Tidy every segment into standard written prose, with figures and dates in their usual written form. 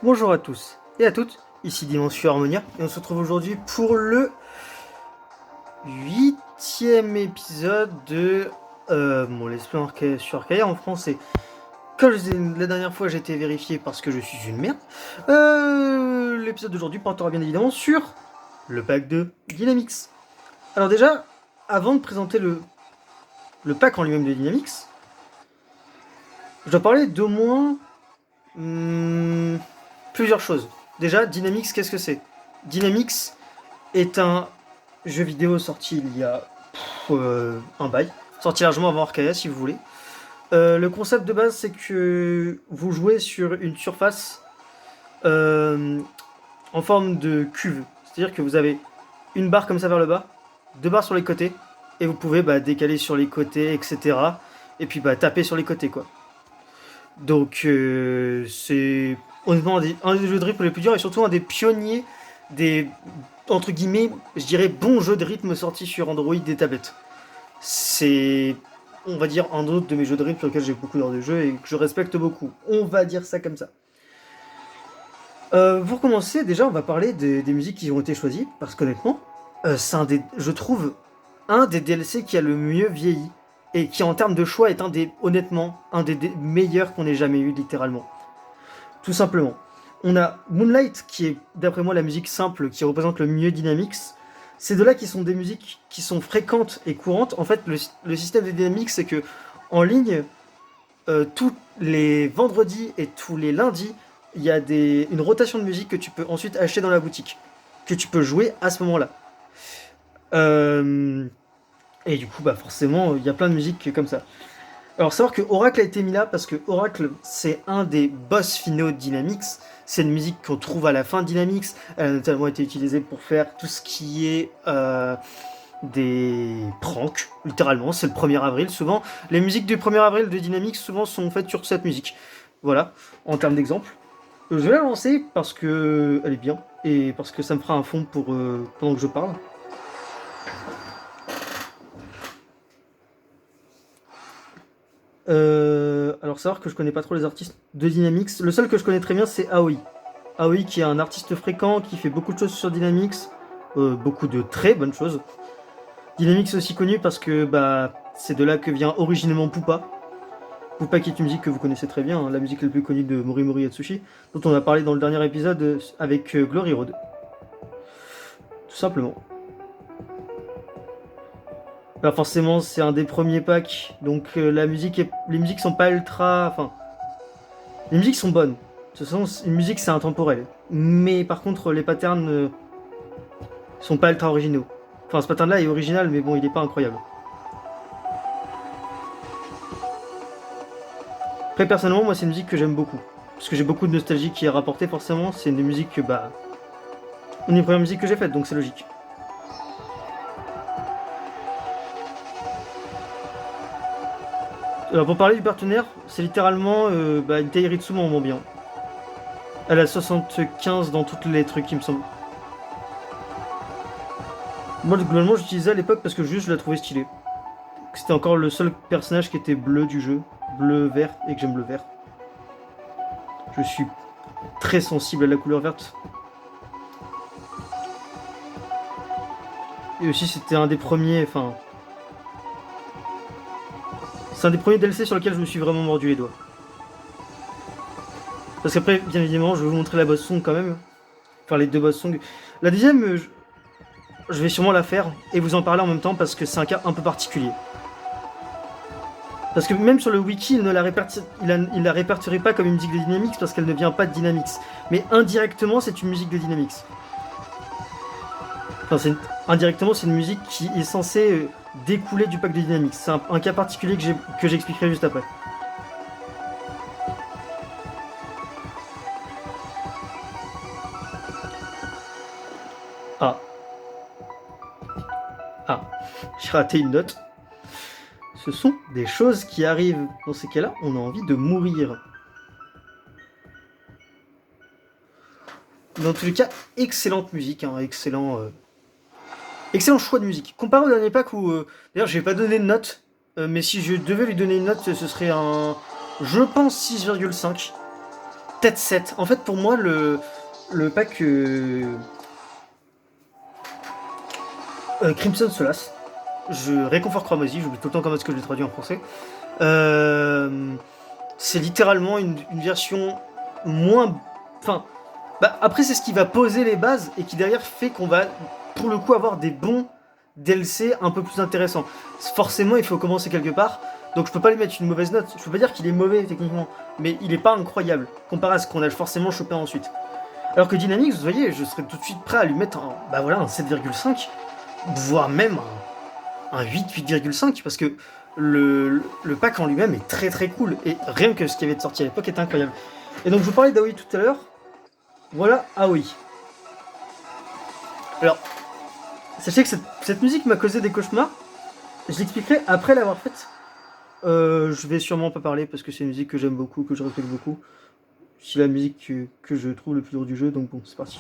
Bonjour à tous et à toutes, ici Dimension Harmonia et on se retrouve aujourd'hui pour le 8e épisode de mon Let's Play sur Arcadia en français. Comme je disais la dernière fois, j'ai été vérifié parce que je suis une merde. L'épisode d'aujourd'hui portera bien évidemment sur le pack de Dynamix. Alors déjà, avant de présenter le pack en lui-même de Dynamix, je dois parler d'au moins plusieurs choses. Déjà, Dynamix, qu'est-ce que c'est? Dynamix est un jeu vidéo sorti il y a un bail, sorti largement avant Arcadia si vous voulez. Le concept de base, c'est que vous jouez sur une surface en forme de cuve. C'est-à-dire que vous avez une barre comme ça vers le bas, deux barres sur les côtés, et vous pouvez décaler sur les côtés, etc. Et puis taper sur les côtés, quoi. Donc c'est honnêtement un des jeux de rythme les plus durs et surtout un des pionniers des, entre guillemets, je dirais, bons jeux de rythme sortis sur Android et tablettes. C'est, on va dire, un autre de mes jeux de rythme sur lesquels j'ai beaucoup d'heures de jeu et que je respecte beaucoup. On va dire ça comme ça. Pour commencer, déjà, on va parler des musiques qui ont été choisies, parce qu'honnêtement, c'est je trouve, un des DLC qui a le mieux vieilli, et qui en termes de choix est honnêtement, un des meilleurs qu'on ait jamais eu, littéralement. Tout simplement. On a Moonlight, qui est, d'après moi, la musique simple, qui représente le mieux Dynamix. Ces deux-là qui sont des musiques qui sont fréquentes et courantes. En fait, le système de Dynamix, c'est que, en ligne, tous les vendredis et tous les lundis, il y a une rotation de musique que tu peux ensuite acheter dans la boutique, que tu peux jouer à ce moment-là. Euh, et du coup, forcément, il y a plein de musiques comme ça. Alors, savoir que Oracle a été mis là parce que Oracle, c'est un des boss finaux de Dynamix. C'est une musique qu'on trouve à la fin de Dynamix. Elle a notamment été utilisée pour faire tout ce qui est des pranks, littéralement. C'est le 1er avril. Souvent, les musiques du 1er avril de Dynamix, souvent, sont faites sur cette musique. Voilà, en termes d'exemple. Je vais la lancer parce que elle est bien et parce que ça me fera un fond pour pendant que je parle. Alors savoir que je connais pas trop les artistes de Dynamix. Le seul que je connais très bien c'est Aoi. Aoi qui est un artiste fréquent, qui fait beaucoup de choses sur Dynamix. Beaucoup de très bonnes choses. Dynamix est aussi connu parce que c'est de là que vient originellement Poupa. Poupa qui est une musique que vous connaissez très bien, hein, la musique la plus connue de Morimori Atsushi, dont on a parlé dans le dernier épisode avec Glory Road. Tout simplement. Alors forcément c'est un des premiers packs, donc les musiques sont pas ultra... Enfin, les musiques sont bonnes. De toute façon, une musique c'est intemporel. Mais par contre, les patterns sont pas ultra originaux. Enfin, ce pattern là est original, mais bon, il est pas incroyable. Après, personnellement, moi, c'est une musique que j'aime beaucoup. Parce que j'ai beaucoup de nostalgie qui est rapportée, forcément. C'est une musique que, une des premières musiques que j'ai faites, donc c'est logique. Alors, pour parler du partenaire, c'est littéralement une Teiritsu en bien. Elle a 75 dans tous les trucs, il me semble. Moi, globalement, j'utilisais à l'époque parce que juste je la trouvais stylée. C'était encore le seul personnage qui était bleu du jeu, bleu-vert, et que j'aime le vert. Je suis très sensible à la couleur verte. Et aussi, c'était un des premiers, c'est un des premiers DLC sur lequel je me suis vraiment mordu les doigts. Parce qu'après, bien évidemment, je vais vous montrer la boss song quand même. Enfin, les deux boss songs. La deuxième, je vais sûrement la faire et vous en parler en même temps parce que c'est un cas un peu particulier. Parce que même sur le wiki, il ne la répertorie pas comme une musique de Dynamix parce qu'elle ne vient pas de Dynamix. Mais indirectement, c'est une musique de Dynamix. Enfin, indirectement, c'est une musique qui est censée découler du pack de Dynamix. C'est un cas particulier que j'expliquerai juste après. Ah. Ah. J'ai raté une note. Ce sont des choses qui arrivent. Dans ces cas-là, on a envie de mourir. Dans tous les cas, excellente musique, hein, excellent choix de musique. Comparé au dernier pack où, d'ailleurs, je vais pas donné de note, mais si je devais lui donner une note, ce serait un, je pense 6,5. peut-être 7. En fait, pour moi, le pack Crimson Solace, Réconfort Cramoisi, j'oublie tout le temps comment est-ce que je l'ai traduit en français. C'est littéralement une version moins. Enfin, bah, après, c'est ce qui va poser les bases et qui derrière fait qu'on va, pour le coup, avoir des bons DLC un peu plus intéressants. Forcément, il faut commencer quelque part. Donc je peux pas lui mettre une mauvaise note. Je peux pas dire qu'il est mauvais techniquement, mais il est pas incroyable comparé à ce qu'on a forcément chopé ensuite. Alors que Dynamics, vous voyez, je serais tout de suite prêt à lui mettre un 7,5, voire même un 8, 8,5, parce que le pack en lui-même est très très cool. Et rien que ce qui avait de sorti à l'époque est incroyable. Et donc je vous parlais d'Aoi tout à l'heure. Voilà Aoi. Alors, sachez que cette musique m'a causé des cauchemars. Je l'expliquerai après l'avoir faite. Je vais sûrement pas parler parce que c'est une musique que j'aime beaucoup, que je respecte beaucoup. C'est la musique que je trouve le plus dur du jeu, donc bon, c'est parti.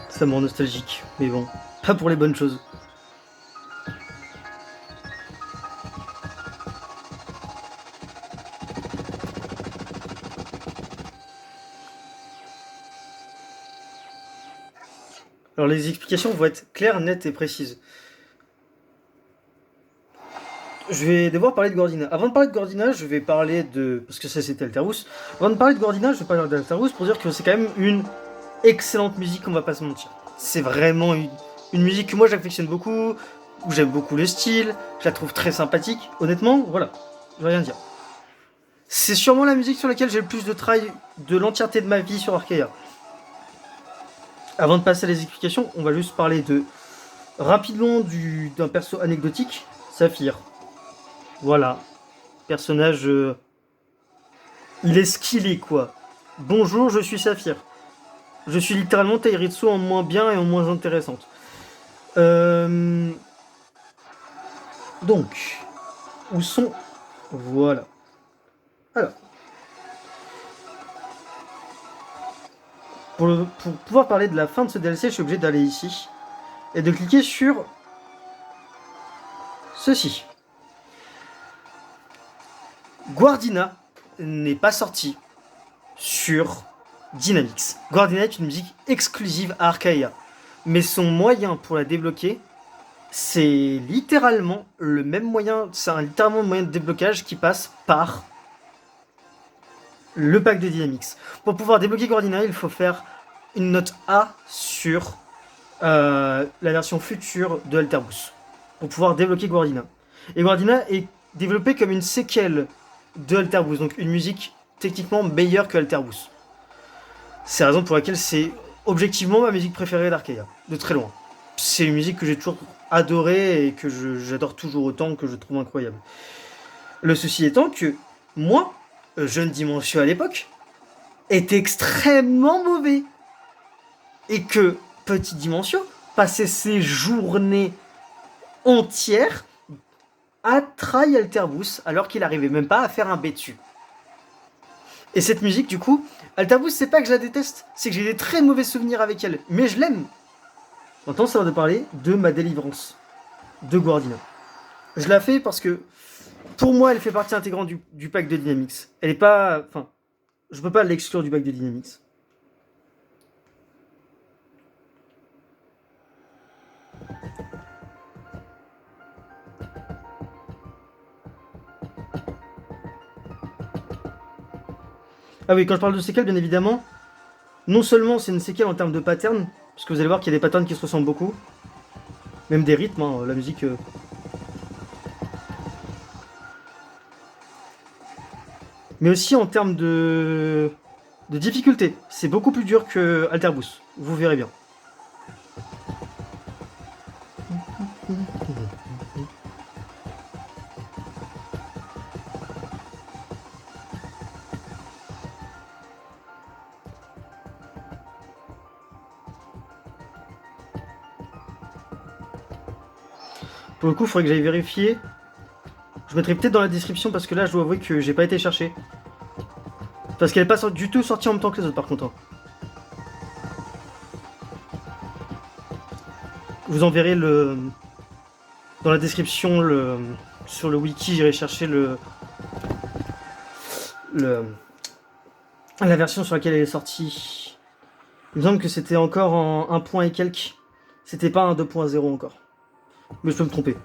Ça me rend nostalgique, mais bon, pas pour les bonnes choses. Alors les explications vont être claires, nettes et précises. Je vais devoir parler de Gordina. Avant de parler de Gordina, je vais parler de... Parce que ça c'était Alterous. Avant de parler de Gordina, je vais parler d'Alterous pour dire que c'est quand même une excellente musique, on va pas se mentir. C'est vraiment une musique que moi j'affectionne beaucoup, où j'aime beaucoup le style, je la trouve très sympathique. Honnêtement, voilà, je vais rien dire. C'est sûrement la musique sur laquelle j'ai le plus de travail de l'entièreté de ma vie sur Arkeia. Avant de passer à les explications, on va juste parler de rapidement d'un perso anecdotique, Saphir. Voilà, personnage, il est ce qu'il est quoi. Bonjour, je suis Saphir. Je suis littéralement Tairitsu en moins bien et en moins intéressante. Donc, où sont... Voilà. Alors. Pour pouvoir parler de la fin de ce DLC, je suis obligé d'aller ici. Et de cliquer sur... ceci. Guardina n'est pas sorti sur Dynamics. Guardina est une musique exclusive à Arcaea. Mais son moyen pour la débloquer, c'est littéralement le même moyen, c'est littéralement le moyen de déblocage qui passe par le pack de Dynamics. Pour pouvoir débloquer Guardina, il faut faire une note A sur la version future de Alterous. Pour pouvoir débloquer Guardina. Et Guardina est développé comme une séquelle de Alterous, donc une musique techniquement meilleure que Alterous. C'est la raison pour laquelle c'est objectivement ma musique préférée d'Arkeia, de très loin. C'est une musique que j'ai toujours adorée et que j'adore toujours autant, que je trouve incroyable. Le souci étant que moi, jeune Dimension à l'époque, était extrêmement mauvais. Et que, petite dimension, passait ses journées entières à trailler Alterbus alors qu'il arrivait même pas à faire un B dessus. Et cette musique, du coup, Alterbus, c'est pas que je la déteste, c'est que j'ai des très mauvais souvenirs avec elle, mais je l'aime. Maintenant, c'est l'heure de parler de ma délivrance de Guardina. Je la fais parce que, pour moi, elle fait partie intégrante du pack de Dynamix. Elle est pas... Enfin, je peux pas l'exclure du pack de Dynamix. Ah oui, quand je parle de séquelles, bien évidemment, non seulement c'est une séquelle en termes de pattern, parce que vous allez voir qu'il y a des patterns qui se ressemblent beaucoup, même des rythmes, hein, la musique... Mais aussi en termes de difficulté. C'est beaucoup plus dur que Alterbus, vous verrez bien. Pour le coup, il faudrait que j'aille vérifier. Je mettrai peut-être dans la description parce que là, je dois avouer que j'ai pas été chercher. Parce qu'elle n'est pas du tout sortie en même temps que les autres, par contre. Hein. Vous enverrez le... Dans la description, sur le wiki, j'irai chercher la version sur laquelle elle est sortie. Il me semble que c'était encore en 1 point et quelques. C'était pas un 2.0 encore. Mais je peux me tromper.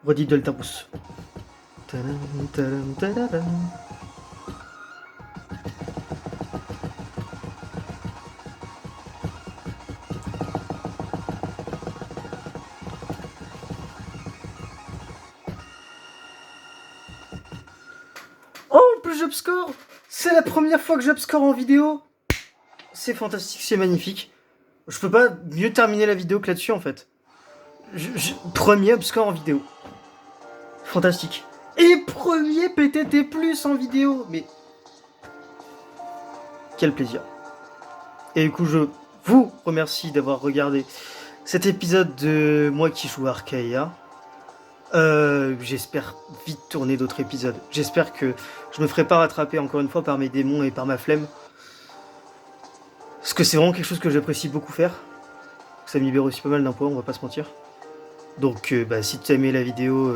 Redit de Alterbus. Oh, en plus j'upscore. C'est la première fois que j'upscore en vidéo. C'est fantastique, c'est magnifique. Je peux pas mieux terminer la vidéo que là-dessus en fait. Premier upscore en vidéo. Fantastique. Et premier PTT plus en vidéo. Mais quel plaisir. Et du coup, je vous remercie d'avoir regardé cet épisode de Moi qui joue Archaea. J'espère vite tourner d'autres épisodes. J'espère que je me ferai pas rattraper encore une fois par mes démons et par ma flemme. Parce que c'est vraiment quelque chose que j'apprécie beaucoup faire. Ça me libère aussi pas mal d'un poids, on va pas se mentir. Donc si tu as aimé la vidéo,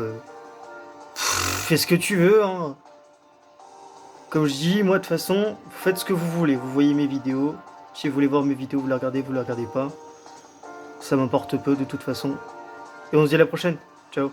fais ce que tu veux. Hein. Comme je dis, moi de toute façon, vous faites ce que vous voulez. Vous voyez mes vidéos. Si vous voulez voir mes vidéos, vous les regardez pas. Ça m'importe peu de toute façon. Et on se dit à la prochaine. Ciao.